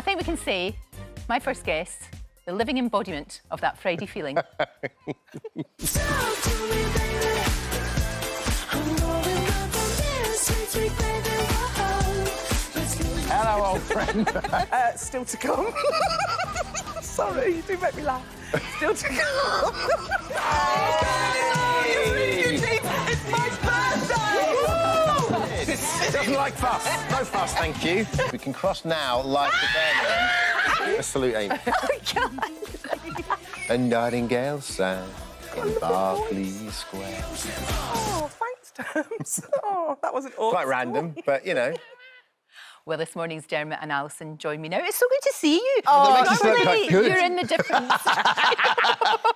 think we can say, my first guest, the living embodiment of that Friday feeling. Hello, old friend. Still to come. Sorry, you do make me laugh. Still to come. It's my birthday! Doesn't like fuss. No fuss, thank you. We can cross now like the band. Salute, Amy. A nightingale sang in Berkeley Square. Oh, thanks, Terms. Oh, that wasn't awesome. Quite random, but, you know. Well, this morning's Dermot and Alison join me now. It's so good to see you. Oh, that makes us look quite good. You're in the difference.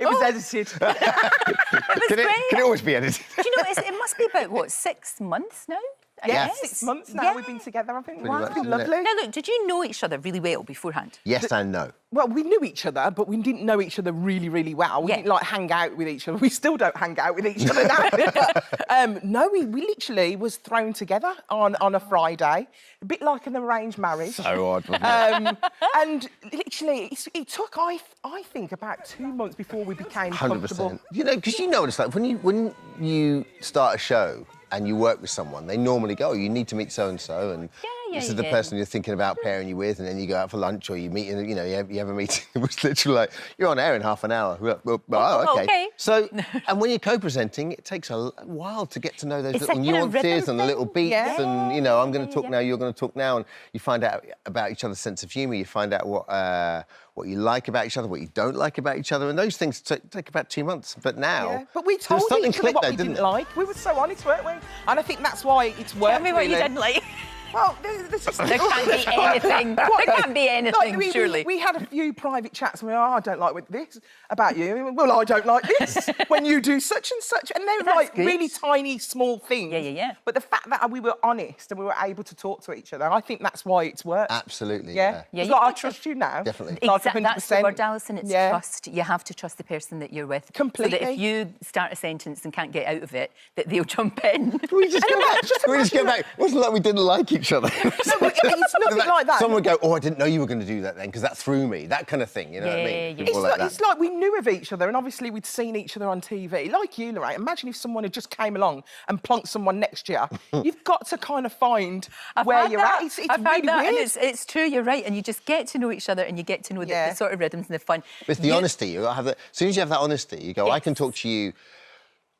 It was edited. It was great. Can it always be edited? Do you know, it must be about, what, 6 months now? I Yeah, guess? 6 months now we've been together, I think. Pretty Wow, much, it's been isn't it? lovely. Now, look, did you know each other really well beforehand? Yes and no. Well, we knew each other, but we didn't know each other really, really well. We didn't, like, hang out with each other. We still don't hang out with each other now. But, no, we literally was thrown together on a Friday, a bit like an arranged marriage. So odd, wasn't it? And literally, it took, I think, about 2 months before we became comfortable. 100%. You know, because you know what it's like. When you start a show and you work with someone, they normally go, oh, you need to meet so-and-so, and this is the person you're thinking about pairing you with, and then you go out for lunch or you meet, you know, you have a meeting. It was literally like, you're on air in half an hour. Well, okay. So, and when you're co-presenting, it takes a while to get to know those little nuances and the little beats, and, you know, I'm going to talk now, you're going to talk now, and you find out about each other's sense of humour, you find out what you like about each other, what you don't like about each other, and those things take about 2 months. But now... Yeah, but we told each other what we didn't like. We were so honest, weren't we? And I think that's why it's worked, Tell me what you didn't like. Well, there's just... There can't be anything. There can't be anything, surely. We had a few private chats and we were, oh, I don't like this about you. And we went, well, I don't like this when you do such and such. And they were like really tiny, small things. Yeah. But the fact that we were honest and we were able to talk to each other, I think that's why it's worked. Absolutely, Yeah. It's like, I trust you now. Definitely. Like That's the word, Alison. It's trust. You have to trust the person that you're with. Completely. So that if you start a sentence and can't get out of it, that they'll jump in. We just go back. It wasn't like we didn't like each other. It's nothing like that. Someone would go, oh, I didn't know you were going to do that then, because that threw me. That kind of thing, you know what I mean? It's like we knew of each other, and obviously we'd seen each other on TV. Like you, Lorraine, imagine if someone had just came along and plonked someone next to you. You've got to kind of find where you're at. It's really weird. And it's true, you're right, and you just get to know each other and you get to know the sort of rhythms and the fun. It's the honesty. You have that. As soon as you have that honesty, you go, I can talk to you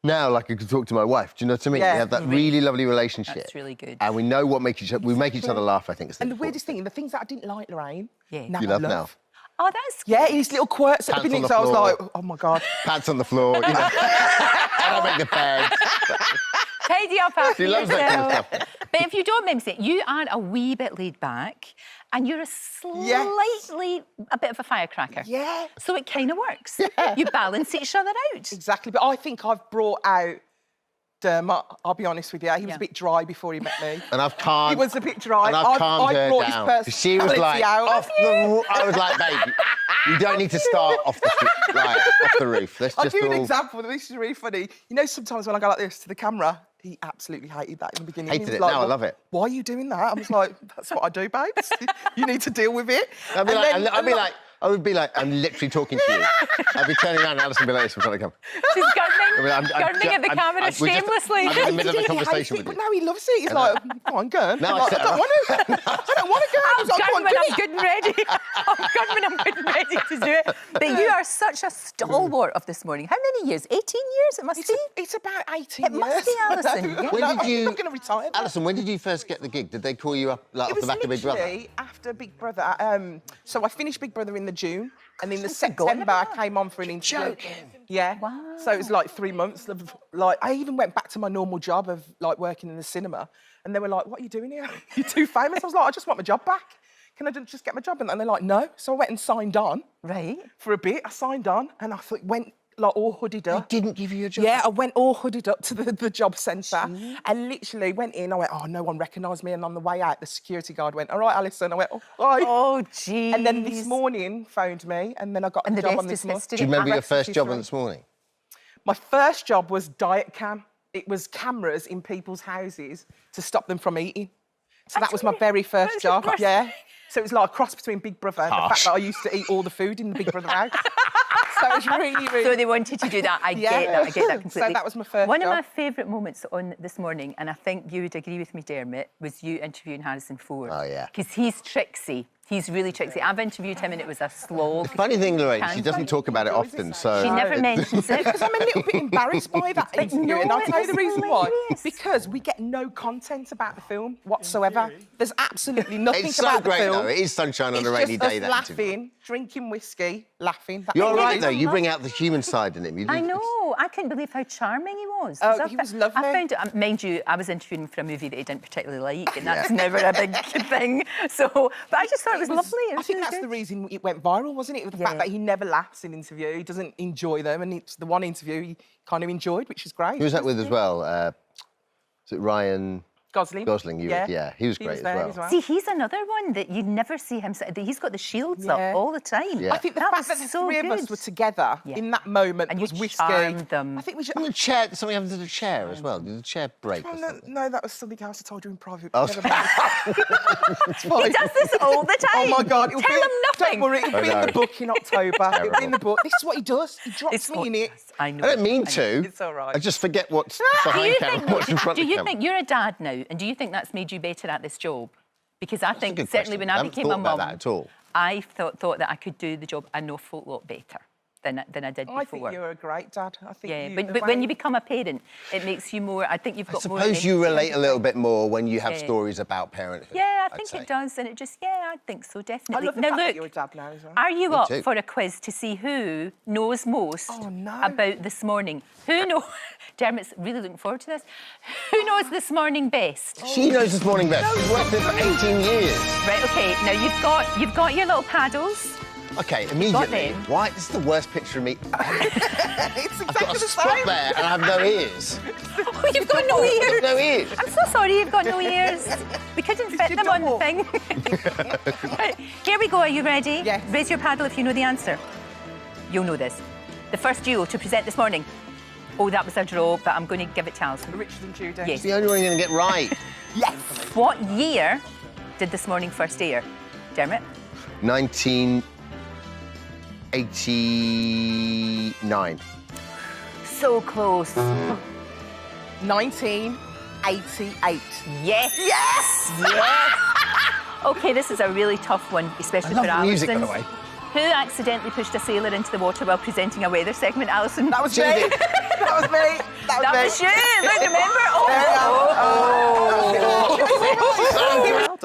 now like I could talk to my wife. Do you know what I mean? Yeah. We have that really lovely relationship. That's really good. And we know what makes each other... We make each other laugh, I think. And the weirdest thing, the things that I didn't like, Lorraine, now you love now. Oh, that's Yeah, his little quirks at the beginning, so I was like, oh, my God. Pants on the floor, you know. I don't make the bed. tidy up after She loves that kind of stuff. But if you don't mind me saying, you are a wee bit laid back and you're a slightly a bit of a firecracker. Yeah. So it kind of works. Yeah. You balance each other out. Exactly. But I think I've brought out Dermot, I'll be honest with you. He was a bit dry before he met me. And I've calmed... He was a bit dry. And I've calmed her brought down. his She was like, out. I was like, babe, you don't need to start off the roof. Let's I'll just give you an example. This is really funny. You know, sometimes when I go like this to the camera, he absolutely hated that in the beginning. Hated it. Like, now I love it. Why are you doing that? I was like, that's what I do, babes. You need to deal with it. I would be like, I'm literally talking to you. I'd be turning around and Alison would be like this, I'm trying to come. She's gardening at the camera shamelessly. I'm in the middle of a conversation with you. But now he loves it. He's like, come on, go. Now I don't want to. I don't want to go. I'm done when I'm good and ready. I'm done when I'm good and ready to do it. But you are such a stalwart of this morning. How many years? 18 years it must be? It's about 18 years. It must be, Alison. When did you... I'm going to retire. Alison, when did you first get the gig? Did they call you up off the back of Big Brother? It was literally after Big Brother. So I finished Big Brother in the June. And in the September, I came on for an interview. Yeah. Wow. So it was like 3 months of, like, I even went back to my normal job of, like, working in the cinema. And they were like, what are you doing here? You're too famous. I was like, I just want my job back. Can I just get my job? And they're like, no. So I went and signed on. Right. For a bit. I signed on and I thought, went, like, all hooded up. They didn't give you a job? Yeah, I went all hooded up to the job centre and literally went in. I went, oh, no one recognised me. And on the way out, the security guard went, all right, Alison. I went, oh, hi. Oh, geez. And then this morning phoned me and then I got the job on this morning. Do you remember your first job on this morning? My first job was diet cam. It was cameras in people's houses to stop them from eating. So that was my very first job. Yeah. So it was like a cross between Big Brother and the fact that I used to eat all the food in the Big Brother house. So it was really, really... So they wanted to do that. I get that completely. So that was my first One job. of my favourite moments on This Morning, and I think you would agree with me, Dermot, was you interviewing Harrison Ford. Oh, yeah. Because he's tricksy. He's really tricksy. I've interviewed him and it was a slog. The funny thing, Lorraine, she doesn't talk about it often, so... She never mentions it. Because I'm a little bit embarrassed by that interview, no, and I'll tell you the it's reason why. hilarious. Because we get no content about the film whatsoever. There's absolutely nothing It's so about great, the film. though. It is sunshine on a It's rainy just day, us that interview. laughing, drinking whiskey, laughing. That's You're it. right, though. You bring out the human side in him. You I know. I couldn't believe how charming he was. Oh, he was lovely. I found it, mind you, I was interviewing him for a movie that he didn't particularly like, and that's never a big thing. So, but I just thought it was lovely. It was I think really that's good. the reason it went viral, wasn't it? The fact that he never laughs in interview, he doesn't enjoy them, and it's the one interview he kind of enjoyed, which is great. Who was that with as well? Is it Ryan... Gosling. Gosling, yeah, he was great as there well. See, he's another one that you never see him. He's got the shields up all the time. Yeah. I think the fact that the three of us were together in that moment and was you whiskey. charmed them. I think we should. And the chair, something happened to the chair as well. Did the chair break or Oh, something? no, that was something else I told you in private. Oh, Never mind. It's fine. He does this all the time. Oh my God! It'll Tell be, him nothing. Don't worry, it'll be in the book in October. It'll be in the book. This is what he does. He drops It's me in it. I know. I don't mean to. It's all right. I just forget what's Do behind you camera, think? what's in front Do of you camera. think you're a dad now, and do you think that's made you better at this job? Because I think Good certainly question. when I haven't became a thought about mum, that at all. I thought that I could do the job an awful lot better than I did I before. think you're a great dad. I think Yeah, you, but when you become a parent, it makes you more. I think you've I got more. suppose you relate a little bit more when you have Yeah. stories about parenthood. Yeah, I I'd think say. it does, and it just I think so I definitely. love the Now fact that look, you're a dad now as well. are you Me up too. for a quiz to see who knows most Oh, no. about This Morning? Who knows? Dermot's really looking forward to this. Who knows This Morning best? She knows This Morning best. She's worked there for 18 years. Right, okay. Now you've got your little paddles. Okay, immediately. them. Why? This is the worst picture of me. It's I've got exactly a the spot same. there and I have no ears. Oh, you've got no ears. No ears. I'm so sorry you've got no ears. We couldn't fit your them on the double. thing. Right, here we go. Are you ready? Yes. Raise your paddle if you know the answer. You'll know this. The first duo to present This Morning. Oh, that was a draw, but I'm going to give it to Alison. Richard and Judy. Yes. It's the only one you're going to get right. Yes. What year did This Morning first air? Dermot? 1989. So close. 1988. Yes. Yes. Yes. Okay, this is a really tough one, especially I love for the Alison. music, by the way. Who accidentally pushed a sailor into the water while presenting a weather segment, Alison? That was me. Judy. That was me. That was you. Look, remember?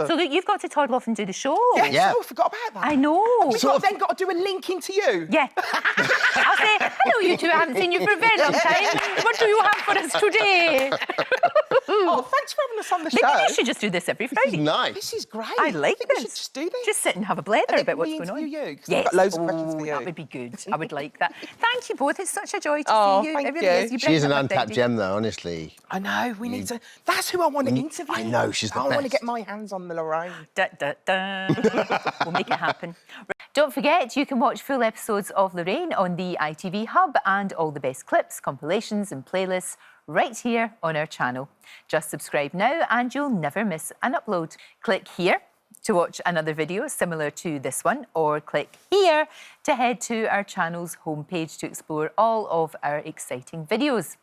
So look, you've got to toddle off and do the show. Yes, Yeah. Oh, I forgot about that. I know. We then got to do a link into you. Yeah. I'll say, hello, you two. I haven't seen you for a very long time. What do you have for us today? Oh, thanks for having us on the Maybe show. we should just do this every Friday. Nice. This is great. I like think this. we should just do this. Just sit and have a blather And then about what's we going on. interview you, 'cause Yes. I've got loads of questions for you. That would be good. I would like that. Thank you both. It's such a joy to Oh, see you. thank It really you. is. You She is bring an up a untapped thing. gem, though, honestly. I know, we need to... That's who I want to interview. I know, she's the I want to best. get my hands on the Lorraine. Da, da, da. We'll make it happen. Don't forget, you can watch full episodes of Lorraine on the ITV Hub and all the best clips, compilations and playlists right here on our channel. Just subscribe now and you'll never miss an upload. Click here to watch another video similar to this one, or click here to head to our channel's homepage to explore all of our exciting videos.